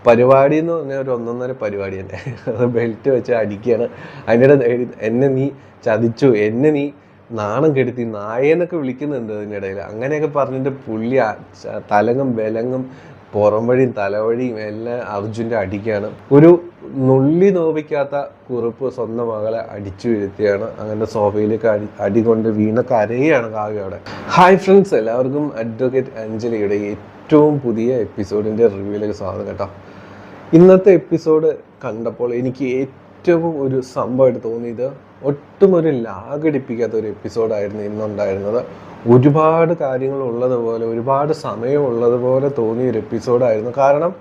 പരിപാടി എന്ന് പറഞ്ഞാൽ ഒരു ഒന്നൊന്നര പരിപാടി തന്നെ. അത് ബെൽറ്റ് വെച്ച് അടിക്കുകയാണ്. അതിൻ്റെ എന്നെ നീ ചതിച്ചു, എന്നെ നീ നാണം കെടുത്തി, നായേന്നൊക്കെ വിളിക്കുന്നുണ്ട് അതിനിടയിൽ. അങ്ങനെയൊക്കെ പറഞ്ഞിട്ട് പുള്ളി തലങ്ങും വിലങ്ങും പുറം വഴിയും തലവഴിയും എല്ലാം അർജുൻ്റെ അടിക്കുകയാണ്. ഒരു നുള്ളി നോവിക്കാത്ത കുറിപ്പ് സ്വന്തം മകളെ അടിച്ചു വീഴ്ത്തിയാണ്. അങ്ങനെ സോഫയിലേക്ക് അടി കൊണ്ട് വീണ കരയാണ് കാവ്യ അവിടെ. ഹായ് ഫ്രണ്ട്സ്, എല്ലാവർക്കും അഡ്വക്കേറ്റ് അഞ്ജലിയുടെ ഏറ്റവും പുതിയ എപ്പിസോഡിൻ്റെ റിവ്യൂയിലേക്ക് സ്വാഗതം കേട്ടോ. ഇന്നത്തെ എപ്പിസോഡ് കണ്ടപ്പോൾ എനിക്ക് ഏറ്റവും ഒരു സംഭവമായിട്ട് തോന്നിയത്, ഒട്ടും ഒരു ലാഗടിപ്പിക്കാത്ത ഒരു എപ്പിസോഡായിരുന്നു ഇന്നുണ്ടായിരുന്നത്. ഒരുപാട് കാര്യങ്ങൾ ഉള്ളതുപോലെ, ഒരുപാട് സമയം ഉള്ളതുപോലെ തോന്നിയൊരു എപ്പിസോഡായിരുന്നു. കാരണം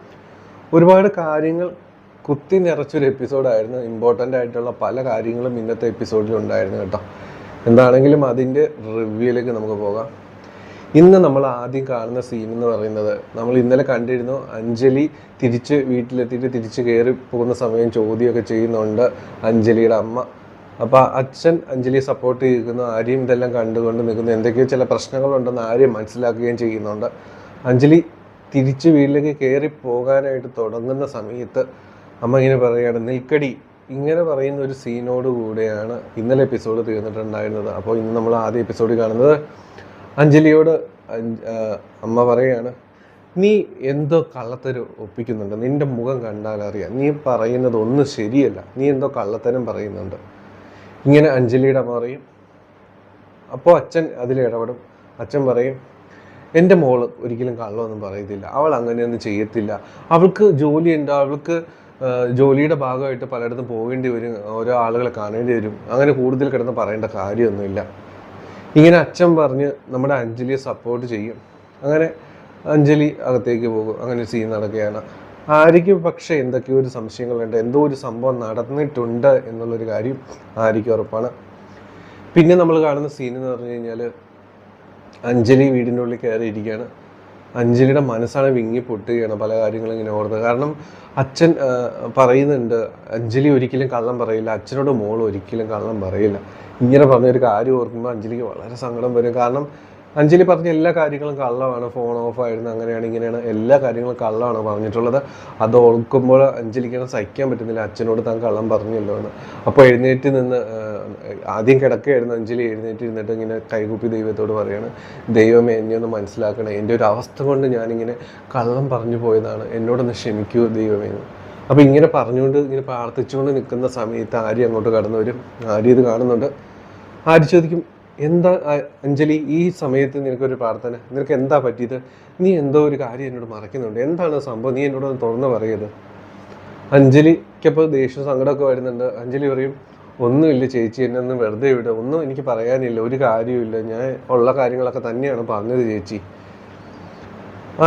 ഒരുപാട് കാര്യങ്ങൾ കുത്തി നിറച്ചൊരു എപ്പിസോഡായിരുന്നു. ഇമ്പോർട്ടൻ്റ് ആയിട്ടുള്ള പല കാര്യങ്ങളും ഇന്നത്തെ എപ്പിസോഡിലുണ്ടായിരുന്നു കേട്ടോ. എന്താണെങ്കിലും അതിൻ്റെ റിവ്യൂയിലേക്ക് നമുക്ക് പോകാം. ഇന്ന് നമ്മൾ ആദ്യം കാണുന്ന സീൻ എന്ന് പറയുന്നത്, നമ്മൾ ഇന്നലെ കണ്ടിരുന്നു, അഞ്ജലി തിരിച്ച് വീട്ടിലെത്തിയിട്ട് തിരിച്ച് കയറി പോകുന്ന സമയം ചോദ്യമൊക്കെ ചെയ്യുന്നുണ്ട് അഞ്ജലിയുടെ അമ്മ. അപ്പോൾ അച്ഛൻ അഞ്ജലിയെ സപ്പോർട്ട് ചെയ്യുന്നു, ആര്യം ഇതെല്ലാം കണ്ടുകൊണ്ട് നിൽക്കുന്നു. എന്തൊക്കെയോ ചില പ്രശ്നങ്ങളുണ്ടെന്ന് ആര്യം മനസ്സിലാക്കുകയും ചെയ്യുന്നുണ്ട്. അഞ്ജലി തിരിച്ച് വീട്ടിലേക്ക് കയറി പോകാനായിട്ട് തുടങ്ങുന്ന സമയത്ത് അമ്മ ഇങ്ങനെ പറയുകയാണ്, നിൽക്കടി. ഇങ്ങനെ പറയുന്ന ഒരു സീനോട് കൂടെയാണ് ഇന്നലെ എപ്പിസോഡ് തീർന്നിട്ടുണ്ടായിരുന്നത്. അപ്പോൾ ഇന്ന് നമ്മൾ ആദ്യ എപ്പിസോഡിൽ കാണുന്നത് അഞ്ജലിയോട് അമ്മ പറയുകയാണ്, നീ എന്തോ കള്ളത്തരം ഒപ്പിക്കുന്നുണ്ട്, നിൻ്റെ മുഖം കണ്ടാൽ അറിയാം, നീ പറയുന്നത് ഒന്നും ശരിയല്ല, നീ എന്തോ കള്ളത്തരം പറയുന്നുണ്ട്. ഇങ്ങനെ അഞ്ജലിയുടെ അമ്മ പറയും. അപ്പോൾ അച്ഛൻ അതിലിടപെടും. അച്ഛൻ പറയും, എൻ്റെ മോള് ഒരിക്കലും കള്ളമൊന്നും പറയത്തില്ല, അവൾ അങ്ങനെയൊന്നും ചെയ്യത്തില്ല, അവൾക്ക് ജോലിയുണ്ട്, അവൾക്ക് ജോലിയുടെ ഭാഗമായിട്ട് പലയിടത്തും പോകേണ്ടി വരും, ഓരോ ആളുകളെ കാണേണ്ടി വരും, അങ്ങനെ കൂടുതൽ കിടന്ന് പറയേണ്ട കാര്യമൊന്നുമില്ല. ഇങ്ങനെ അച്ഛൻ പറഞ്ഞ് നമ്മുടെ അഞ്ജലിയെ സപ്പോർട്ട് ചെയ്യും. അങ്ങനെ അഞ്ജലി അകത്തേക്ക് പോകും. അങ്ങനെ സീൻ നടക്കുകയാണ്. ആര്യയ്ക്ക് പക്ഷേ എന്തൊക്കെയോ ഒരു സംശയങ്ങളുണ്ട്, എന്തോ ഒരു സംഭവം നടന്നിട്ടുണ്ട് എന്നുള്ളൊരു കാര്യം ആര്യയ്ക്ക് ഉറപ്പാണ്. പിന്നെ നമ്മൾ കാണുന്ന സീൻ എന്ന് പറഞ്ഞു കഴിഞ്ഞാൽ, അഞ്ജലി വീടിൻ്റെ ഉള്ളിൽ കയറിയിരിക്കുകയാണ്. അഞ്ജലിയുടെ മനസ്സാണ് വിങ്ങി പൊട്ടുകയാണ് പല കാര്യങ്ങളും ഇങ്ങനെ ഓർത്ത്. കാരണം അച്ഛൻ പറയുന്നുണ്ട്, അഞ്ജലി ഒരിക്കലും കള്ളം പറയില്ല, അച്ഛനോട് മോൾ ഒരിക്കലും കള്ളം പറയില്ല. ഇങ്ങനെ പറഞ്ഞൊരു കാര്യം ഓർക്കുമ്പോൾ അഞ്ജലിക്ക് വളരെ സങ്കടം വരും. കാരണം അഞ്ജലി പറഞ്ഞ എല്ലാ കാര്യങ്ങളും കള്ളമാണ്, ഫോൺ ഓഫ് ആയിരുന്നു, അങ്ങനെയാണ് ഇങ്ങനെയാണ്, എല്ലാ കാര്യങ്ങളും കള്ളമാണ് പറഞ്ഞിട്ടുള്ളത്. അത് ഓർക്കുമ്പോൾ അഞ്ജലിക്കാണ് സഹിക്കാൻ പറ്റുന്നില്ല, അച്ഛനോട് താൻ കള്ളം പറഞ്ഞല്ലോ എന്ന്. അപ്പോൾ എഴുന്നേറ്റ് നിന്ന്, ആദ്യം കിടക്കുകയായിരുന്നു അഞ്ജലി, എഴുന്നേറ്റ് ഇരുന്നിട്ട് ഇങ്ങനെ കൈകൂപ്പി ദൈവത്തോട് പറയാണ്, ദൈവമേ എന്നെ ഒന്ന് മനസ്സിലാക്കണം, എൻ്റെ ഒരു അവസ്ഥ കൊണ്ട് ഞാനിങ്ങനെ കള്ളം പറഞ്ഞു പോയതാണ്, എന്നോടൊന്ന് ക്ഷമിക്കൂ ദൈവമേ എന്ന്. അപ്പോൾ ഇങ്ങനെ പറഞ്ഞുകൊണ്ട് ഇങ്ങനെ പ്രാർത്ഥിച്ചുകൊണ്ട് നിൽക്കുന്ന സമയത്ത് ആര്യ അങ്ങോട്ട് കടന്നു വരും. ആര്യ ഇത് കാണുന്നുണ്ട്. ആര്യ ചോദിക്കും, എന്താ അഞ്ജലി ഈ സമയത്ത് നിനക്കൊരു പ്രാർത്ഥന, നിനക്ക് എന്താ പറ്റിയത്, നീ എന്തോ ഒരു കാര്യം എന്നോട് മറക്കുന്നുണ്ട്, എന്താണ് സംഭവം, നീ എന്നോട് തുറന്ന് പറയത്. അഞ്ജലിക്കപ്പോൾ ദേഷ്യം സങ്കടമൊക്കെ വരുന്നുണ്ട്. അഞ്ജലി പറയും, ഒന്നുമില്ല ചേച്ചി, എന്നെ ഒന്ന് വെറുതെ വിടുക, ഒന്നും എനിക്ക് പറയാനില്ല, ഒരു കാര്യമില്ല, ഞാൻ ഉള്ള കാര്യങ്ങളൊക്കെ തന്നെയാണ് പറഞ്ഞത് ചേച്ചി.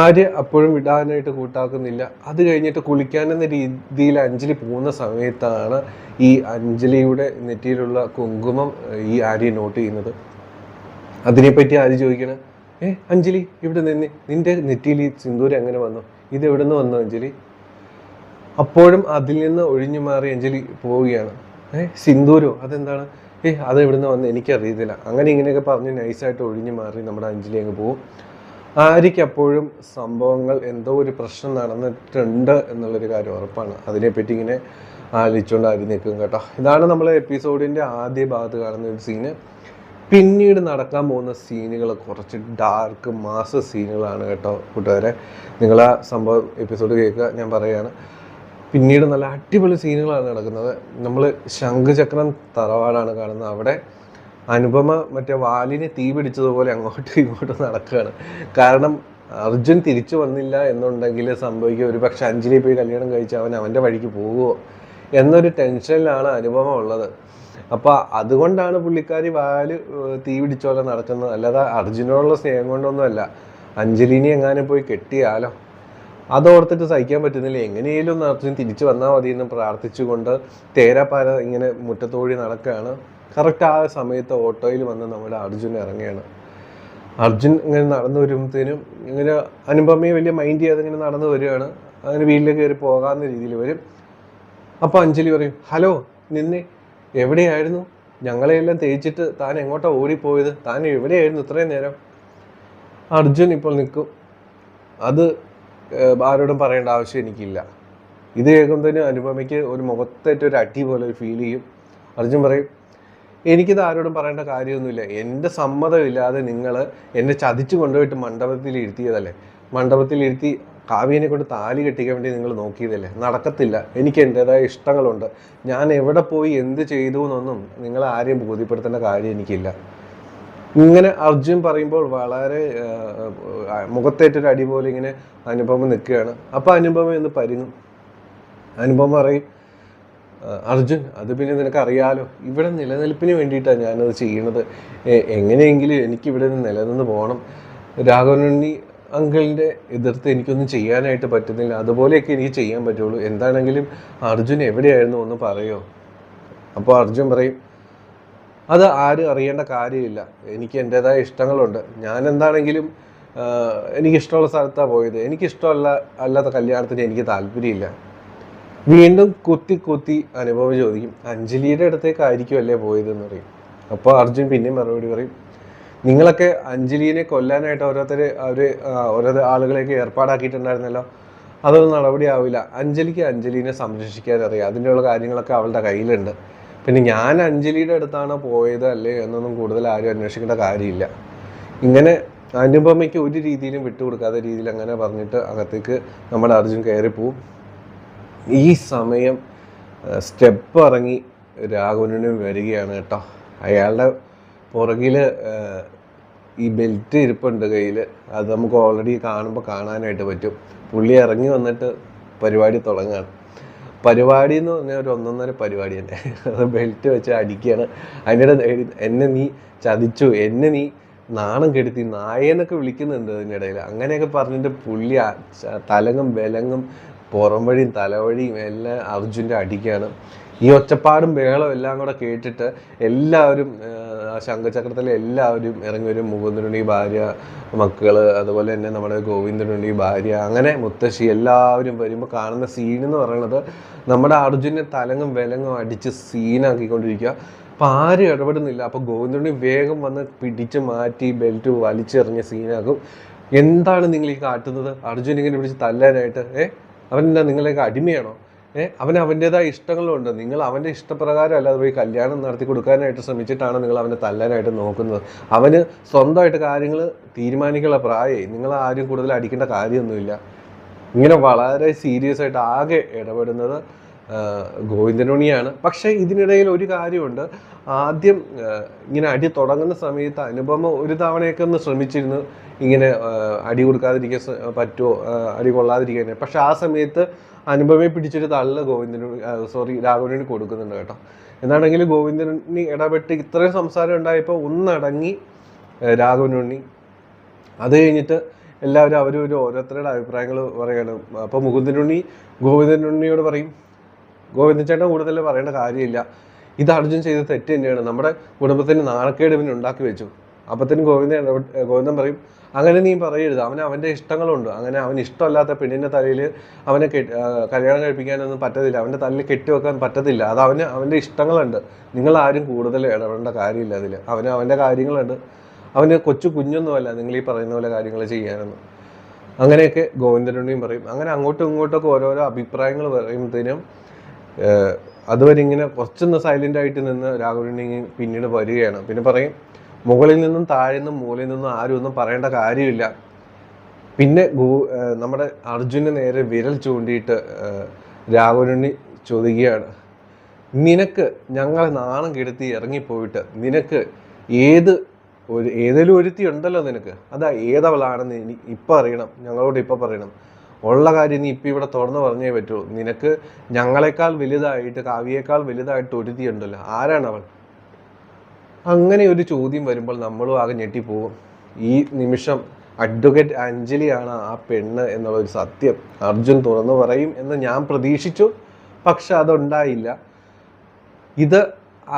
ആര്യ അപ്പോഴും വിടാനായിട്ട് കൂട്ടാക്കുന്നില്ല. അത് കഴിഞ്ഞിട്ട് കുളിക്കാനെന്ന രീതിയിൽ അഞ്ജലി പോകുന്ന സമയത്താണ് ഈ അഞ്ജലിയുടെ നെറ്റിയിലുള്ള കുങ്കുമം ഈ ആര്യ നോട്ട് ചെയ്യുന്നത്. അതിനെപ്പറ്റി ആര്യ ചോദിക്കണം, അഞ്ജലി ഇവിടെ നിന്ന് നിന്റെ നെറ്റിയിൽ ഈ സിന്ദൂരം എങ്ങനെ വന്നു, ഇത് എവിടെ നിന്ന് വന്നു അഞ്ജലി? അപ്പോഴും അതിൽ നിന്ന് ഒഴിഞ്ഞു മാറി അഞ്ജലി പോവുകയാണ്. സിന്ദൂരോ, അതെന്താണ്, അത് എവിടെ നിന്ന് വന്നു എനിക്കറിയത്തില്ല. അങ്ങനെ ഇങ്ങനെയൊക്കെ പറഞ്ഞ് നൈസായിട്ട് ഒഴിഞ്ഞു മാറി നമ്മുടെ അഞ്ജലി അങ്ങ് പോകും. ആര്യയ്ക്ക് അപ്പോഴും സംഭവങ്ങൾ എന്തോ ഒരു പ്രശ്നം നടന്നിട്ടുണ്ട് എന്നുള്ളൊരു കാര്യം ഉറപ്പാണ്. അതിനെപ്പറ്റി ഇങ്ങനെ ആലോചിച്ചുകൊണ്ട് ആര്യ നിൽക്കും കേട്ടോ. ഇതാണ് നമ്മൾ എപ്പിസോഡിൻ്റെ ആദ്യ ഭാഗത്ത് കാണുന്ന ഒരു സീന്. പിന്നീട് നടക്കാൻ പോകുന്ന സീനുകൾ കുറച്ച് ഡാർക്ക് മാസ സീനുകളാണ് കേട്ടോ കൂട്ടുകാരെ. നിങ്ങൾ ആ സംഭവം എപ്പിസോഡ് കേൾക്കുക, ഞാൻ പറയുകയാണ്. പിന്നീട് നല്ല അടിപൊളി സീനുകളാണ് നടക്കുന്നത്. നമ്മൾ ശംഖുചക്രം തറവാടാണ് കാണുന്നത്. അവിടെ അനുപമ മറ്റേ വാലിനെ തീ പിടിച്ചതുപോലെ അങ്ങോട്ടും ഇങ്ങോട്ടും നടക്കുകയാണ്. കാരണം അർജുൻ തിരിച്ചു വന്നില്ല എന്നുണ്ടെങ്കിൽ സംഭവിക്കുക, ഒരു പക്ഷെ അഞ്ജലി പോയി കല്യാണം കഴിച്ച് അവൻ്റെ വഴിക്ക് പോകുമോ എന്നൊരു ടെൻഷനിലാണ് അനുപമ ഉള്ളത്. അപ്പോൾ അതുകൊണ്ടാണ് പുള്ളിക്കാരി വാല് തീ പിടിച്ചോലെ നടക്കുന്നത്, അല്ലാതെ അർജുനോടുള്ള സ്നേഹം കൊണ്ടൊന്നുമല്ല. അഞ്ജലിനെ എങ്ങാനും പോയി കെട്ടിയാലോ, അതോർത്തിട്ട് സഹിക്കാൻ പറ്റുന്നില്ല, എങ്ങനെയും ഒന്ന് അർജുൻ തിരിച്ചു വന്നാൽ മതിയെന്ന് പ്രാർത്ഥിച്ചുകൊണ്ട് തേരാപ്പാര ഇങ്ങനെ മുറ്റത്തോടി നടക്കുകയാണ്. കറക്റ്റ് ആ സമയത്ത് ഓട്ടോയിൽ വന്ന് നമ്മുടെ അർജുൻ ഇറങ്ങുകയാണ്. അർജുൻ ഇങ്ങനെ നടന്നു വരുമ്പോഴത്തേനും ഇങ്ങനെ അനുപമയെ വലിയ മൈൻഡ് ചെയ്യാതെ ഇങ്ങനെ നടന്നു വരികയാണ്. അങ്ങനെ വീട്ടിലേക്ക് കയറി പോകാവുന്ന രീതിയിൽ വരും. അപ്പോൾ അഞ്ജലി പറയും, ഹലോ നിന്നെ എവിടെയായിരുന്നു, ഞങ്ങളെയെല്ലാം തേച്ചിട്ട് താൻ എങ്ങോട്ടാണ് ഓടിപ്പോയത്, താൻ എവിടെയായിരുന്നു ഇത്രയും നേരം? അർജുൻ ഇപ്പോൾ നിൽക്കും, അത് ആരോടും പറയേണ്ട ആവശ്യം എനിക്കില്ല, ഇത് കേൾക്കുമ്പോഴത്തേനും അനുപമയ്ക്ക് ഒരു മുഖത്തേറ്റ ഒരു അടി പോലെ ഒരു ഫീൽ ചെയ്യും. അർജുൻ പറയും, എനിക്കിത് ആരോടും പറയേണ്ട കാര്യമൊന്നുമില്ല, എൻ്റെ സമ്മതമില്ലാതെ നിങ്ങൾ എന്നെ ചതിച്ചു കൊണ്ടുപോയിട്ട് മണ്ഡപത്തിൽ ഇരുത്തിയതല്ലേ, മണ്ഡപത്തിലിരുത്തി കാവ്യനെ കൊണ്ട് താലി കെട്ടിക്കാൻ വേണ്ടി നിങ്ങൾ നോക്കിയതല്ലേ, നടക്കത്തില്ല. എനിക്ക് എൻ്റെതായ ഇഷ്ടങ്ങളുണ്ട്. ഞാൻ എവിടെ പോയി എന്ത് ചെയ്തു എന്നൊന്നും നിങ്ങളെ ആരെയും ബോധ്യപ്പെടുത്തേണ്ട കാര്യം എനിക്കില്ല. ഇങ്ങനെ അർജുൻ പറയുമ്പോൾ വളരെ മുഖത്തേറ്റൊരു അടി പോലെ ഇങ്ങനെ അനുപമ നിൽക്കുകയാണ്. അപ്പോൾ അനുപമ ഒന്ന് പരുങ്ങും. അനുപമ പറയും, അർജുൻ, അത് പിന്നെ നിനക്കറിയാലോ, ഇവിടെ നിലനിൽപ്പിന് വേണ്ടിയിട്ടാണ് ഞാനത് ചെയ്യണത്. എങ്ങനെയെങ്കിലും എനിക്കിവിടെ നിന്ന് നിലനിന്ന് പോകണം. രാഘവനുണ്ണി അങ്കിളിൻ്റെ എതിർത്ത് എനിക്കൊന്നും ചെയ്യാനായിട്ട് പറ്റുന്നില്ല. അതുപോലെയൊക്കെ എനിക്ക് ചെയ്യാൻ പറ്റുള്ളൂ. എന്താണെങ്കിലും അർജുൻ എവിടെയായിരുന്നു ഒന്ന് പറയോ? അപ്പോൾ അർജുൻ പറയും, അത് ആരും അറിയേണ്ട കാര്യമില്ല. എനിക്ക് എൻ്റെതായ ഇഷ്ടങ്ങളുണ്ട്. ഞാൻ എന്താണെങ്കിലും എനിക്കിഷ്ടമുള്ള സ്ഥലത്താണ് പോയത്. അല്ലാത്ത കല്യാണത്തിന് എനിക്ക് താല്പര്യമില്ല. വീണ്ടും കുത്തി അനുഭവം ചോദിക്കും, അഞ്ജലിയുടെ അടുത്തേക്കായിരിക്കുമല്ലേ പോയതെന്ന് പറയും. അപ്പോൾ അർജുൻ പിന്നെയും മറുപടി പറയും, നിങ്ങളൊക്കെ അഞ്ജലിനെ കൊല്ലാനായിട്ട് ഓരോ ആളുകളെയൊക്കെ ഏർപ്പാടാക്കിയിട്ടുണ്ടായിരുന്നല്ലോ, അതൊന്നും നടപടിയാവില്ല. അഞ്ജലിനെ സംരക്ഷിക്കാൻ അറിയാം. അതിനുള്ള കാര്യങ്ങളൊക്കെ അവളുടെ കയ്യിലുണ്ട്. പിന്നെ ഞാൻ അഞ്ജലിയുടെ അടുത്താണ് പോയത് അല്ലേ എന്നൊന്നും കൂടുതൽ ആരും അന്വേഷിക്കേണ്ട കാര്യമില്ല. ഇങ്ങനെ അനുപമയ്ക്ക് ഒരു രീതിയിലും വിട്ടുകൊടുക്കാത്ത രീതിയിൽ അങ്ങനെ പറഞ്ഞിട്ട് അകത്തേക്ക് നമ്മുടെ അർജുൻ കയറിപ്പോവും. ഈ സമയം സ്റ്റെപ്പ് ഇറങ്ങി രാഘവനുണ്ണി വരികയാണ് കേട്ടോ. അയാളുടെ പുറകിൽ ഈ ബെൽറ്റ് ഇരിപ്പുണ്ട് കയ്യിൽ. അത് നമുക്ക് ഓൾറെഡി കാണാനായിട്ട് പറ്റും. പുള്ളി ഇറങ്ങി വന്നിട്ട് പരിപാടി തുടങ്ങുകയാണ്. പരിപാടി എന്ന് പറഞ്ഞാൽ ഒരു ഒന്നൊന്നര പരിപാടി തന്നെ. അത് ബെൽറ്റ് വെച്ച് അടിക്കുകയാണ്. അതിനിടെ എന്നെ നീ ചതിച്ചു, എന്നെ നീ നാണം കെടുത്തി, നായെന്നൊക്കെ വിളിക്കുന്നുണ്ട് അതിനിടയിൽ. അങ്ങനെയൊക്കെ പറഞ്ഞിട്ട് പുള്ളി തലങ്ങും വിലങ്ങും പുറം വഴിയും തലവഴിയും എല്ലാം അർജുൻ്റെ അടിക്കുകയാണ്. ഈ ഒച്ചപ്പാടും ബഹളം എല്ലാം കൂടെ കേട്ടിട്ട് എല്ലാവരും ശംഖചക്രത്തിലെ എല്ലാവരും ഇറങ്ങി വരും. മുകുന്ദനുണ്ണി ഭാര്യ, മക്കൾ, അതുപോലെ തന്നെ നമ്മുടെ ഗോവിന്ദനുണ്ണി ഭാര്യ, അങ്ങനെ മുത്തശ്ശി എല്ലാവരും വരുമ്പോൾ കാണുന്ന സീനെന്ന് പറയുന്നത് നമ്മുടെ അർജുനെ തലങ്ങും വിലങ്ങും അടിച്ച് സീനാക്കിക്കൊണ്ടിരിക്കുക. അപ്പം ആരും ഇടപെടുന്നില്ല. അപ്പോൾ ഗോവിന്ദനുണ്ണി വേഗം വന്ന് പിടിച്ച് മാറ്റി ബെൽറ്റ് വലിച്ചെറിഞ്ഞ് സീനാക്കും. എന്താണ് നിങ്ങൾ ഈ കാട്ടുന്നത്? അർജുൻ ഇങ്ങനെ പിടിച്ച് തല്ലാനായിട്ട് അവനെന്താ നിങ്ങളെയൊക്കെ അടിമയാണോ? അവന് അവൻ്റെതായ ഇഷ്ടങ്ങളുണ്ട്. നിങ്ങൾ അവൻ്റെ ഇഷ്ടപ്രകാരം അല്ലാതെ പോയി കല്യാണം നടത്തി കൊടുക്കാനായിട്ട് ശ്രമിച്ചിട്ടാണ് നിങ്ങൾ അവനെ തല്ലാനായിട്ട് നോക്കുന്നത്. അവന് സ്വന്തമായിട്ട് കാര്യങ്ങൾ തീരുമാനിക്കാനുള്ള പ്രായമായി. നിങ്ങൾ ആരും കൂടുതൽ അടിക്കേണ്ട കാര്യമൊന്നുമില്ല. ഇങ്ങനെ വളരെ സീരിയസ് ആയിട്ട് ആകെ ഇടപെടുന്നത് ഗോവിന്ദനുണ്ണിയാണ്. പക്ഷേ ഇതിനിടയിൽ ഒരു കാര്യമുണ്ട്. ആദ്യം ഇങ്ങനെ അടി തുടങ്ങുന്ന സമയത്ത് അനുപമ ഒരു തവണയൊക്കെ ഒന്ന് ശ്രമിച്ചിരുന്നു ഇങ്ങനെ അടി കൊടുക്കാതിരിക്കാൻ പറ്റുമോ, അടി കൊള്ളാതിരിക്കാൻ. പക്ഷെ ആ സമയത്ത് അനുപമയെ പിടിച്ചൊരു തള്ള് രാഘവനുണ്ണി കൊടുക്കുന്നുണ്ട് കേട്ടോ. എന്നാണെങ്കിലും ഗോവിന്ദനുണ്ണി ഇടപെട്ട് ഇത്രയും സംസാരം ഉണ്ടായപ്പോൾ ഒന്നടങ്ങി രാഘവനുണ്ണി. അത് കഴിഞ്ഞിട്ട് എല്ലാവരും ഓരോരുത്തരുടെ അഭിപ്രായങ്ങൾ പറയണം. അപ്പോൾ ഗോവിന്ദനുണ്ണിയോട് പറയും, ഗോവിന്ദൻ ചേട്ടൻ കൂടുതൽ പറയേണ്ട കാര്യമില്ല, ഇത് അർജുൻ ചെയ്ത തെറ്റ് തന്നെയാണ്, നമ്മുടെ കുടുംബത്തിന് നാണക്കേട് ഇവന് ഉണ്ടാക്കി വെച്ചു. അപ്പത്തേനും ഗോവിന്ദൻ പറയും, അങ്ങനെ നീ പറയരുത്, അവൻ്റെ ഇഷ്ടങ്ങളുണ്ട്. അങ്ങനെ അവന് ഇഷ്ടമല്ലാത്ത പെണ്ണിൻ്റെ തലയിൽ അവനെ കല്യാണം കഴിപ്പിക്കാനൊന്നും പറ്റത്തില്ല, അവൻ്റെ തലയിൽ കെട്ടിവെക്കാൻ പറ്റത്തില്ല. അത് അവൻ്റെ ഇഷ്ടങ്ങളുണ്ട്. നിങ്ങൾ ആരും കൂടുതൽ ഇടപെടേണ്ട കാര്യമില്ല അതിൽ. അവൻ്റെ കാര്യങ്ങളുണ്ട്. അവന് കുഞ്ഞൊന്നുമല്ല നിങ്ങൾ ഈ പറയുന്ന പോലെ കാര്യങ്ങൾ ചെയ്യാനൊന്നും. അങ്ങനെയൊക്കെ ഗോവിന്ദനുണ്ണിയും പറയും. അങ്ങനെ അങ്ങോട്ടും ഇങ്ങോട്ടൊക്കെ ഓരോരോ അഭിപ്രായങ്ങൾ പറയുമ്പോഴത്തേനും അതുവരെ ഇങ്ങനെ കുറച്ചൊന്ന് സൈലൻ്റ് ആയിട്ട് നിന്ന് രാഘവനുണ്ണി പിന്നീട് വരികയാണ്. പിന്നെ പറയും, മുകളിൽ നിന്നും താഴെ നിന്നും മൂലയിൽ നിന്നും ആരും ഒന്നും പറയേണ്ട കാര്യമില്ല. പിന്നെ നമ്മുടെ അർജുന് നേരെ വിരൽ ചൂണ്ടിയിട്ട് രാഘവനുണ്ണി ചോദിക്കുകയാണ്, നിനക്ക് ഞങ്ങളെ നാണം കെടുത്തി ഇറങ്ങിപ്പോയിട്ട് നിനക്ക് ഏതെങ്കിലും ഒരുത്തി ഉണ്ടല്ലോ നിനക്ക്, അതാ ഏതവളാണെന്ന് ഇപ്പം അറിയണം, ഞങ്ങളോട് ഇപ്പം പറയണം. ഉള്ള കാര്യം നീ ഇപ്പം ഇവിടെ തുറന്ന് പറഞ്ഞേ പറ്റുള്ളൂ. നിനക്ക് ഞങ്ങളെക്കാൾ വലുതായിട്ട്, കാവ്യേക്കാൾ വലുതായിട്ട് ഒരുത്തി ഉണ്ടല്ലോ, ആരാണവൾ? അങ്ങനെ ഒരു ചോദ്യം വരുമ്പോൾ നമ്മളും ആകെ ഞെട്ടിപ്പോകും. ഈ നിമിഷം അഡ്വക്കേറ്റ് അഞ്ജലിയാണ് ആ പെണ്ണ് എന്നുള്ളൊരു സത്യം അർജുൻ തുറന്നു പറയും എന്ന് ഞാൻ പ്രതീക്ഷിച്ചു. പക്ഷെ അതുണ്ടായില്ല. ഇത്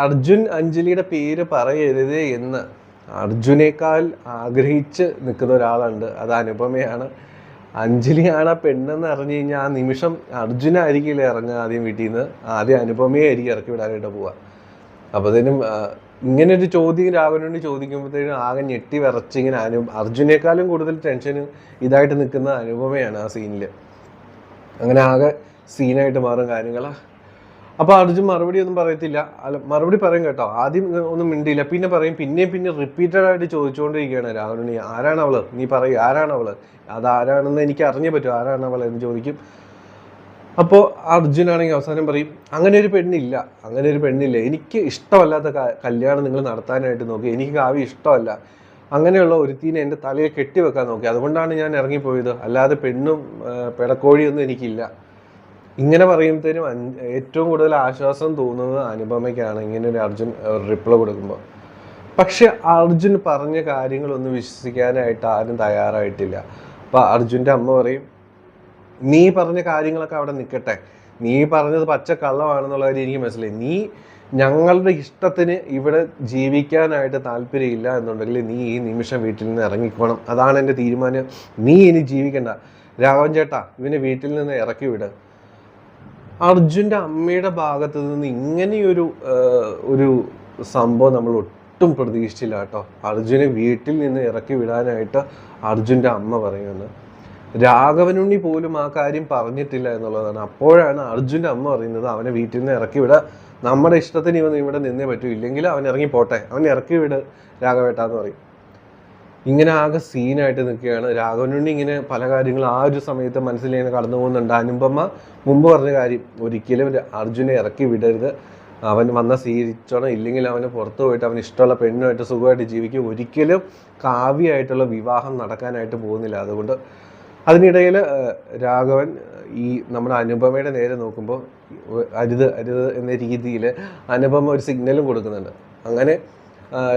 അർജുൻ അഞ്ജലിയുടെ പേര് പറയരുത് എന്ന് അർജുനേക്കാൾ ആഗ്രഹിച്ച് നിൽക്കുന്ന ഒരാളുണ്ട്, അത് അനുപമയാണ്. അഞ്ജലിയാണ് ആ പെണ്ണെന്ന് അറിഞ്ഞു കഴിഞ്ഞാൽ ആ നിമിഷം അർജുനായിരിക്കില്ല ഇറങ്ങുക ആദ്യം വീട്ടിൽ നിന്ന്, ആദ്യം അനുപമയെ ആയിരിക്കും ഇറക്കി വിടാനായിട്ട് പോവുക. അപ്പോഴത്തേനും ഇങ്ങനൊരു ചോദ്യം രാഘവനുണ്ണി ചോദിക്കുമ്പോഴത്തേനും ആകെ ഞെട്ടി വിറച്ച് ഇങ്ങനെ അർജുനേക്കാളും കൂടുതൽ ടെൻഷന് ഇതായിട്ട് നിൽക്കുന്ന അനുപമയാണ് ആ സീനിൽ. അങ്ങനെ ആകെ സീനായിട്ട് മാറും കാര്യങ്ങൾ. അപ്പോൾ അർജുൻ മറുപടി ഒന്നും പറയത്തില്ല. അല്ല, മറുപടി പറയും കേട്ടോ. ആദ്യം ഒന്നും മിണ്ടിയില്ല, പിന്നെ പറയും. പിന്നെ റിപ്പീറ്റഡ് ആയിട്ട് ചോദിച്ചുകൊണ്ടിരിക്കുകയാണ് രാഹുലിനി, ആരാണ് അവള്, നീ പറയും ആരാണ് അവള്, അതാരാണെന്ന് എനിക്ക് അറിഞ്ഞേ പറ്റും, ആരാണ് അവൾ എന്ന് ചോദിക്കും. അപ്പോൾ അർജുനാണെങ്കിൽ അവസാനം പറയും, അങ്ങനെ ഒരു പെണ്ണില്ല, എനിക്ക് ഇഷ്ടമല്ലാത്ത കല്യാണം നിങ്ങൾ നടത്താനായിട്ട് നോക്കി, എനിക്ക് കാവ്യ ഇഷ്ടമല്ല, അങ്ങനെയുള്ള ഒരുത്തീനെ എൻ്റെ തലയെ കെട്ടിവെക്കാൻ നോക്കി, അതുകൊണ്ടാണ് ഞാൻ ഇറങ്ങിപ്പോയത്, അല്ലാതെ പെണ്ണും പിടക്കോഴിയൊന്നും എനിക്കില്ല. ഇങ്ങനെ പറയുമ്പോഴത്തേനും ഏറ്റവും കൂടുതൽ ആശ്വാസം തോന്നുന്നത് അനുപമയ്ക്കാണ് ഇങ്ങനെ ഒരു അർജുൻ റിപ്ലൈ കൊടുക്കുമ്പോൾ. പക്ഷെ അർജുൻ പറഞ്ഞ കാര്യങ്ങളൊന്നും വിശ്വസിക്കാനായിട്ട് ആരും തയ്യാറായിട്ടില്ല. അപ്പം അർജുൻ്റെ അമ്മ പറയും, നീ പറഞ്ഞ കാര്യങ്ങളൊക്കെ അവിടെ നിൽക്കട്ടെ, നീ പറഞ്ഞത് പച്ച കള്ളമാണെന്നുള്ള കാര്യം എനിക്ക് മനസ്സിലായി. നീ ഞങ്ങളുടെ ഇഷ്ടത്തിന് ഇവിടെ ജീവിക്കാനായിട്ട് താല്പര്യമില്ല എന്നുണ്ടെങ്കിൽ നീ ഈ നിമിഷം വീട്ടിൽ നിന്ന് ഇറങ്ങിക്കോണം, അതാണ് എൻ്റെ തീരുമാനം. നീ ഇനി ജീവിക്കണ്ട, രാഘവൻ ചേട്ടാ ഇവനെ വീട്ടിൽ നിന്ന് ഇറക്കി വിട്. അർജുൻ്റെ അമ്മയുടെ ഭാഗത്ത് നിന്ന് ഇങ്ങനെയൊരു ഒരു സംഭവം നമ്മൾ ഒട്ടും പ്രതീക്ഷിച്ചില്ല കേട്ടോ. അർജുനെ വീട്ടിൽ നിന്ന് ഇറക്കി വിടാനായിട്ട് അർജുൻ്റെ അമ്മ പറയുന്നത്. രാഘവനുണ്ണി പോലും ആ കാര്യം പറഞ്ഞിട്ടില്ല എന്നുള്ളതാണ്. അപ്പോഴാണ് അർജുൻ്റെ അമ്മ പറയുന്നത്, അവനെ വീട്ടിൽ നിന്ന് ഇറക്കി വിട, നമ്മുടെ ഇഷ്ടത്തിന് ഇവൻ ഇവിടെ നിന്നേ പറ്റൂ, ഇല്ലെങ്കിൽ അവൻ ഇറങ്ങി പോട്ടെ, അവൻ ഇറക്കി വിട് രാഘവേട്ടാന്ന് പറയും. ഇങ്ങനെ ആകെ സീനായിട്ട് നിൽക്കുകയാണ്. രാഘവനുണ്ണി ഇങ്ങനെ പല കാര്യങ്ങളും ആ ഒരു സമയത്ത് മനസ്സിലിങ്ങനെ കടന്നു പോകുന്നുണ്ട്. അനുപമ മുമ്പ് പറഞ്ഞ കാര്യം, ഒരിക്കലും അർജുനെ ഇറക്കി വിടരുത്, അവൻ വന്ന സ്വീകരിച്ചോണം, ഇല്ലെങ്കിൽ അവന് പുറത്തു പോയിട്ട് അവന് ഇഷ്ടമുള്ള പെണ്ണുമായിട്ട് സുഖമായിട്ട് ജീവിക്കും, ഒരിക്കലും കാവ്യമായിട്ടുള്ള വിവാഹം നടക്കാനായിട്ട് പോകുന്നില്ല. അതുകൊണ്ട് അതിനിടയിൽ രാഘവൻ ഈ നമ്മുടെ അനുപമയുടെ നേരെ നോക്കുമ്പോൾ അരുത് എന്ന രീതിയിൽ അനുപമ ഒരു സിഗ്നലും കൊടുക്കുന്നുണ്ട്. അങ്ങനെ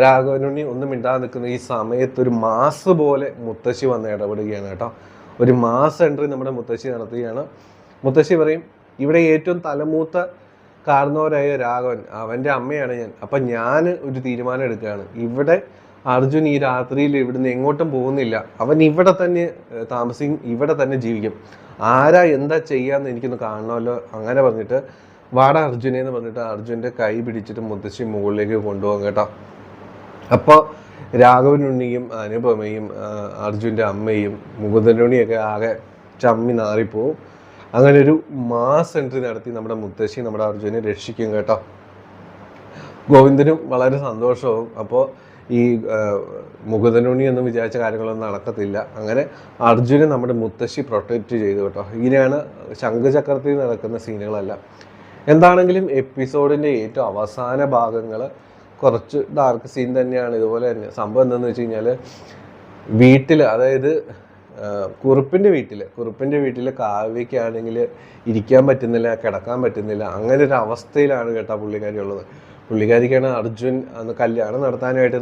രാഘവനുണ്ണി ഒന്നും മിണ്ടാതെ നിൽക്കുന്ന ഈ സമയത്ത് ഒരു മാസ് പോലെ മുത്തശ്ശി വന്ന് ഇടപെടുകയാണ് കേട്ടോ. ഒരു മാസ് എൻട്രി നമ്മുടെ മുത്തശ്ശി നടത്തുകയാണ്. മുത്തശ്ശി പറയും, ഇവിടെ ഏറ്റവും തലമൂത്ത കാരണവരായ രാഘവൻ, അവൻ്റെ അമ്മയാണ് ഞാൻ. അപ്പം ഞാൻ ഒരു തീരുമാനം എടുക്കുകയാണ്, ഇവിടെ അർജുൻ ഈ രാത്രിയിൽ ഇവിടുന്ന് എങ്ങോട്ടും പോകുന്നില്ല, അവൻ ഇവിടെ തന്നെ താമസിക്കും, ഇവിടെ തന്നെ ജീവിക്കും, ആരാ എന്താ ചെയ്യാന്ന് എനിക്കൊന്ന് കാണണമല്ലോ. അങ്ങനെ പറഞ്ഞിട്ട് വാടാ അർജുനെ എന്ന് പറഞ്ഞിട്ട് അർജുൻ്റെ കൈ പിടിച്ചിട്ട് മുത്തശ്ശി മുകളിലേക്ക് കൊണ്ടുപോകും കേട്ടോ. അപ്പോൾ രാഘവനുണ്ണിയും അനുപമയും അർജുൻ്റെ അമ്മയും മുകുന്ദനുണ്ണിയൊക്കെ ആകെ ചമ്മി നാറിപ്പോവും. അങ്ങനെ ഒരു മാസ് എൻട്രി നടത്തി നമ്മുടെ മുത്തശ്ശി നമ്മുടെ അർജുനെ രക്ഷിക്കും കേട്ടോ. ഗോവിന്ദനും വളരെ സന്തോഷവും. അപ്പോൾ ഈ മുകുന്ദനുണ്ണി ഒന്നും വിചാരിച്ച കാര്യങ്ങളൊന്നും നടക്കത്തില്ല. അങ്ങനെ അർജുനെ നമ്മുടെ മുത്തശ്ശി പ്രൊട്ടക്റ്റ് ചെയ്തു കേട്ടോ. ഇങ്ങനെയാണ് ശംഖുചക്രത്തിൽ നടക്കുന്ന സീനുകളല്ല. എന്താണെങ്കിലും എപ്പിസോഡിൻ്റെ ഏറ്റവും അവസാന ഭാഗങ്ങൾ കുറച്ച് ഡാർക്ക് സീൻ തന്നെയാണ്. ഇതുപോലെ തന്നെ സംഭവം എന്താണെന്ന് വെച്ച് കഴിഞ്ഞാൽ, വീട്ടിൽ, അതായത് കുറുപ്പിൻ്റെ വീട്ടിൽ കാവ്യയ്ക്കാണെങ്കിൽ ഇരിക്കാൻ പറ്റുന്നില്ല, കിടക്കാൻ പറ്റുന്നില്ല, അങ്ങനെ ഒരു അവസ്ഥയിലാണ് കേട്ടോ പുള്ളിക്കാരി ഉള്ളത്. പുള്ളിക്കാരിക്കാണ് അർജുൻ അന്ന് കല്യാണം നടത്താനായിട്ട്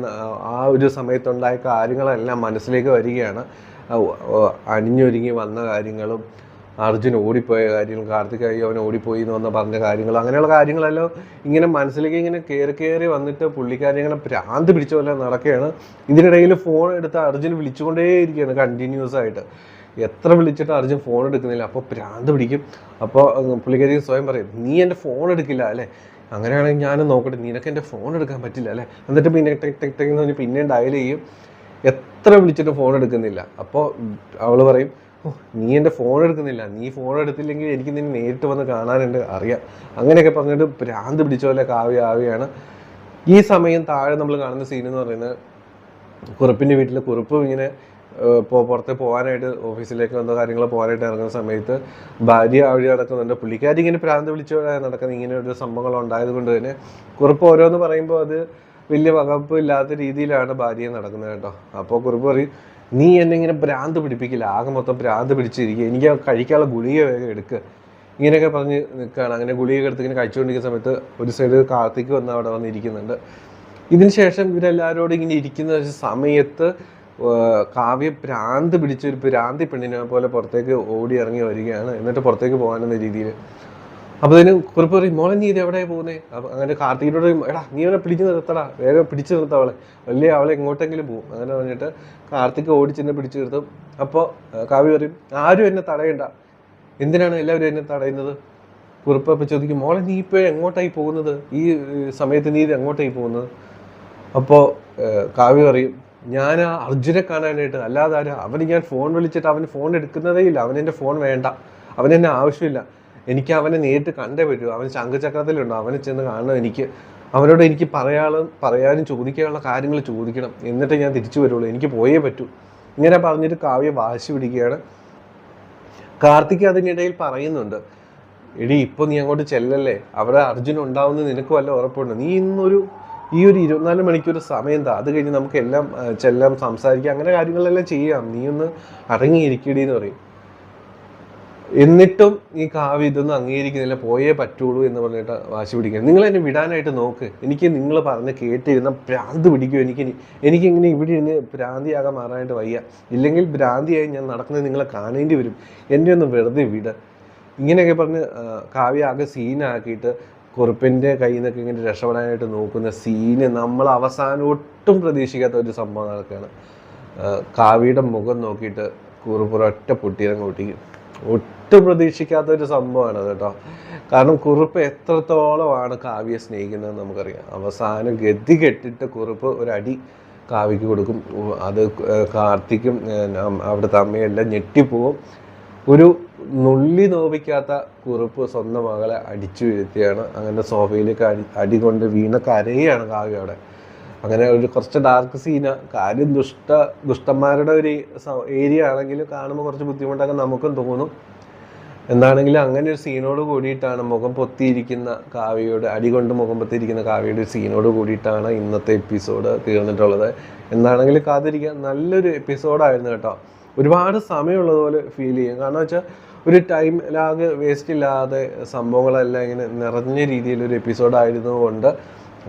ആ ഒരു സമയത്തുണ്ടായ കാര്യങ്ങളെല്ലാം മനസ്സിലേക്ക് വരികയാണ്. അണിഞ്ഞൊരുങ്ങി വന്ന കാര്യങ്ങളും അർജുൻ ഓടിപ്പോയ കാര്യങ്ങളും കാർത്തികായി അവൻ ഓടിപ്പോയി എന്ന് വന്ന പറഞ്ഞ കാര്യങ്ങളും അങ്ങനെയുള്ള കാര്യങ്ങളെല്ലാം ഇങ്ങനെ മനസ്സിലേക്ക് ഇങ്ങനെ കയറി വന്നിട്ട് പുള്ളിക്കാരി ഇങ്ങനെ ഭ്രാന്ത് പിടിച്ച പോലെ നടക്കുകയാണ്. ഇതിനിടയിൽ ഫോൺ എടുത്ത് അർജുൻ വിളിച്ചുകൊണ്ടേയിരിക്കുകയാണ് കണ്ടിന്യൂസ് ആയിട്ട്. എത്ര വിളിച്ചിട്ട് അർജുൻ ഫോൺ എടുക്കുന്നില്ല. അപ്പോൾ ഭ്രാന്ത് പിടിക്കും. അപ്പോൾ പുള്ളിക്കാരി സ്വയം പറയും, നീ എൻ്റെ ഫോൺ എടുക്കില്ല അല്ലേ, അങ്ങനെയാണെങ്കിൽ ഞാനും നോക്കട്ടെ, നിനക്ക് എൻ്റെ ഫോൺ എടുക്കാൻ പറ്റില്ല അല്ലേ. എന്നിട്ട് പിന്നെ ടെക് ടെക് ടെക് എന്ന് പറഞ്ഞ് പിന്നെയും ഡയൽ ചെയ്യും. എത്ര വിളിച്ചിട്ട് ഫോൺ എടുക്കുന്നില്ല. അപ്പോൾ അവൾ പറയും, നീ എൻ്റെ ഫോൺ എടുക്കുന്നില്ല, നീ ഫോൺ എടുത്തില്ലെങ്കിൽ എനിക്ക് നിന്നെ നേരിട്ട് വന്ന് കാണാനുണ്ട്, അറിയാം, അങ്ങനെയൊക്കെ പറഞ്ഞിട്ട് ഭ്രാന്ത് പിടിച്ച പോലെ ആവുകയാണ്. ഈ സമയം താഴെ നമ്മൾ കാണുന്ന സീൻ എന്ന് പറയുന്നത്, കുറുപ്പിൻ്റെ വീട്ടിൽ കുറുപ്പ് ഇങ്ങനെ പുറത്ത് പോകാനായിട്ട് ഓഫീസിലേക്ക് വന്ന കാര്യങ്ങൾ പോകാനായിട്ട് ഇറങ്ങുന്ന സമയത്ത് ഭാര്യ അവിടെ നടക്കുന്നുണ്ട്. പുള്ളിക്കാരി ഇങ്ങനെ ഭ്രാന്ത് പിടിച്ചോടെ നടക്കുന്ന ഇങ്ങനെ ഒരു സംഭവങ്ങൾ ഉണ്ടായത് കൊണ്ട് തന്നെ കുറുപ്പ് ഓരോന്ന് പറയുമ്പോൾ അത് വലിയ വകുപ്പ് ഇല്ലാത്ത രീതിയിലാണ് ഭാര്യയെ നടക്കുന്നത് കേട്ടോ. അപ്പോൾ കുറുപ്പ് പറയും, നീ എന്നെ ഇങ്ങനെ ഭ്രാന്ത് പിടിപ്പിക്കില്ല, ആകെ മൊത്തം ഭ്രാന്ത് പിടിച്ചിരിക്കുക, എനിക്ക് കഴിക്കാനുള്ള ഗുളിക വേഗം എടുക്കുക, ഇങ്ങനെയൊക്കെ പറഞ്ഞ് നിൽക്കുകയാണ്. അങ്ങനെ ഗുളിക എടുത്ത് ഇങ്ങനെ കഴിച്ചുകൊണ്ടിരിക്കുന്ന സമയത്ത് ഒരു സൈഡ് കാർത്തിക് വന്ന് അവിടെ വന്നിരിക്കുന്നുണ്ട്. ഇതിന് ശേഷം ഇവരെല്ലാവരോടും ഇങ്ങനെ ഇരിക്കുന്ന സമയത്ത് കാവ്യ ഭ്രാന്ത് പിടിച്ച ഒരു ഭ്രാന്തി പെണ്ണിനെ പോലെ പുറത്തേക്ക് ഓടി ഇറങ്ങി വരികയാണ്. എന്നിട്ട് പുറത്തേക്ക് പോകാനെന്ന രീതിയിൽ. അപ്പോൾ അതിന് കുറിപ്പ് പറയും, മോളെ നീ ഇത് എവിടെയാണ് പോകുന്നത്? അപ്പം അങ്ങനെ കാർത്തികോട്, എടാ നീ അവനെ പിടിച്ച് നിർത്തടാ, വേഗം പിടിച്ച് നിർത്താം അവളെ, വലിയ അവളെ എങ്ങോട്ടെങ്കിലും പോകും. അങ്ങനെ പറഞ്ഞിട്ട് കാർത്തിക് ഓടിച്ചെന്നെ പിടിച്ച് നിർത്തും. അപ്പോൾ കാവ്യ പറയും, ആരും എന്നെ തടയണ്ട, എന്തിനാണ് എല്ലാവരും എന്നെ തടയുന്നത്? കുറിപ്പ് അപ്പം ചോദിക്കും, മോളെ നീ ഇപ്പോൾ എങ്ങോട്ടായി പോകുന്നത്, ഈ സമയത്ത് നീ ഇത് എങ്ങോട്ടായി പോകുന്നത്? അപ്പോൾ കാവ്യ പറയും, ഞാൻ ആ അർജുനെ കാണാനായിട്ട്, അല്ലാതെ അവന് ഞാൻ ഫോൺ വിളിച്ചിട്ട് അവന് ഫോൺ എടുക്കുന്നതേ ഇല്ല, അവനെൻ്റെ ഫോൺ വേണ്ട, അവനെന്നെ ആവശ്യമില്ല, എനിക്ക് അവനെ നേരിട്ട് കണ്ടേ പറ്റൂ. അവൻ ശംഖുചക്രത്തിലുണ്ടോ, അവനെ ചെന്ന് കാണണം. അവനോട് എനിക്ക് പറയാനും ചോദിക്കാനുള്ള കാര്യങ്ങൾ ചോദിക്കണം, എന്നിട്ട് ഞാൻ തിരിച്ചു വരുള്ളൂ, എനിക്ക് പോയേ പറ്റൂ. ഇങ്ങനെ പറഞ്ഞിട്ട് കാവ്യ വാശി പിടിക്കുകയാണ്. കാർത്തിക് അതിനിടയിൽ പറയുന്നുണ്ട്, എടി ഇപ്പോൾ നീ അങ്ങോട്ട് ചെല്ലല്ലേ, അവിടെ അർജുൻ ഉണ്ടാവുമെന്ന് നിനക്ക് വല്ല ഉറപ്പുണ്ട്, നീ ഈ ഒരു 24 മണിക്കൂർ സമയം എന്താ, അത് കഴിഞ്ഞ് നമുക്ക് എല്ലാം ചെല്ലാം, സംസാരിക്കാം, അങ്ങനെ കാര്യങ്ങളെല്ലാം ചെയ്യാം, നീ ഒന്ന് അടങ്ങിയിരിക്കടി എന്ന് പറയും. എന്നിട്ടും ഈ കാവ്യ ഇതൊന്നും അംഗീകരിക്കുന്നില്ല, പോയേ പറ്റുള്ളൂ എന്ന് പറഞ്ഞിട്ട് വാശി പിടിക്കുക. നിങ്ങൾ എന്നെ വിടാനായിട്ട് നോക്ക്, എനിക്ക് നിങ്ങൾ പറഞ്ഞ് കേട്ടിരുന്ന ഭ്രാന്ത് പിടിക്കും, എനിക്കിങ്ങനെ ഇവിടെ ഇരുന്ന് ഭ്രാന്തിയാകാൻ മാറാനായിട്ട് വയ്യ, ഇല്ലെങ്കിൽ ഭ്രാന്തിയായി ഞാൻ നടക്കുന്നത് നിങ്ങളെ കാണേണ്ടി വരും, എന്നെ ഒന്ന് വെറുതെ വിട. ഇങ്ങനെയൊക്കെ പറഞ്ഞ് കാവ്യ ആകെ സീനാക്കിയിട്ട് കുറുപ്പിൻ്റെ കയ്യിൽ നിന്നൊക്കെ ഇങ്ങനെ രക്ഷപ്പെടാനായിട്ട് നോക്കുന്ന സീന് നമ്മൾ അവസാനം ഒട്ടും പ്രതീക്ഷിക്കാത്ത ഒരു സംഭവം നടക്കുകയാണ്. കാവ്യയുടെ മുഖം നോക്കിയിട്ട് കുറുപ്പ് ഒറ്റ പൊട്ടിയങ്ങ് പൊട്ടിക്കും. ഒട്ടും പ്രതീക്ഷിക്കാത്ത ഒരു സംഭവമാണ് അത് കേട്ടോ. കാരണം കുറുപ്പ് എത്രത്തോളമാണ് കാവ്യയെ സ്നേഹിക്കുന്നത് നമുക്കറിയാം. അവസാനം ഗതി കെട്ടിട്ട് കുറുപ്പ് ഒരടി കാവ്യക്ക് കൊടുക്കും. അത് കാർത്തിക്കും അവിടുത്തെ അമ്മയെല്ലാം ഞെട്ടിപ്പോവും. ഒരു നുള്ളി നോവിക്കാത്ത കുറുപ്പ് സ്വന്തം മകളെ അടിച്ചു വീഴ്ത്തിയാണ്. അങ്ങനെ സോഫയിലേക്ക് അടി കൊണ്ട് വീണ കരയാണ് കാവ്യ അവിടെ. അങ്ങനെ ഒരു കുറച്ച് ഡാർക്ക് സീന. കാര്യം ദുഷ്ടന്മാരുടെ ഒരു ഏരിയ ആണെങ്കിലും കാണുമ്പോൾ കുറച്ച് ബുദ്ധിമുട്ടൊക്കെ നമുക്കും തോന്നും. എന്താണെങ്കിലും അങ്ങനെ ഒരു സീനോട് കൂടിയിട്ടാണ് മുഖം പൊത്തിയിരിക്കുന്ന കാവ്യയുടെ, അടി കൊണ്ട് മുഖം പൊത്തിയിരിക്കുന്ന കാവ്യയുടെ ഒരു സീനോട് കൂടിയിട്ടാണ് ഇന്നത്തെ എപ്പിസോഡ് തീർന്നിട്ടുള്ളത്. എന്താണെങ്കിലും കാത്തിരിക്കാൻ നല്ലൊരു എപ്പിസോഡായിരുന്നു കേട്ടോ. ഒരുപാട് സമയമുള്ളതുപോലെ ഫീൽ ചെയ്യും. കാരണം വെച്ചാൽ ഒരു ടൈം ലാഗ് വേസ്റ്റ് ഇല്ലാതെ സംഭവങ്ങളെല്ലാം ഇങ്ങനെ നിറഞ്ഞ രീതിയിലൊരു എപ്പിസോഡായിരുന്നതുകൊണ്ട്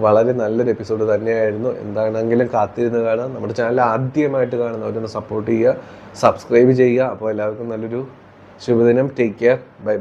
വളരെ നല്ലൊരു എപ്പിസോഡ് തന്നെയായിരുന്നു. എന്താണെങ്കിലും കാത്തിരുന്ന് കാണാം. നമ്മുടെ ചാനൽ ആദ്യമായിട്ട് കാണുന്നവരൊന്ന് സപ്പോർട്ട് ചെയ്യുക, സബ്സ്ക്രൈബ് ചെയ്യുക. അപ്പോൾ എല്ലാവർക്കും നല്ലൊരു ശുഭദിനം. Take care. ബൈ.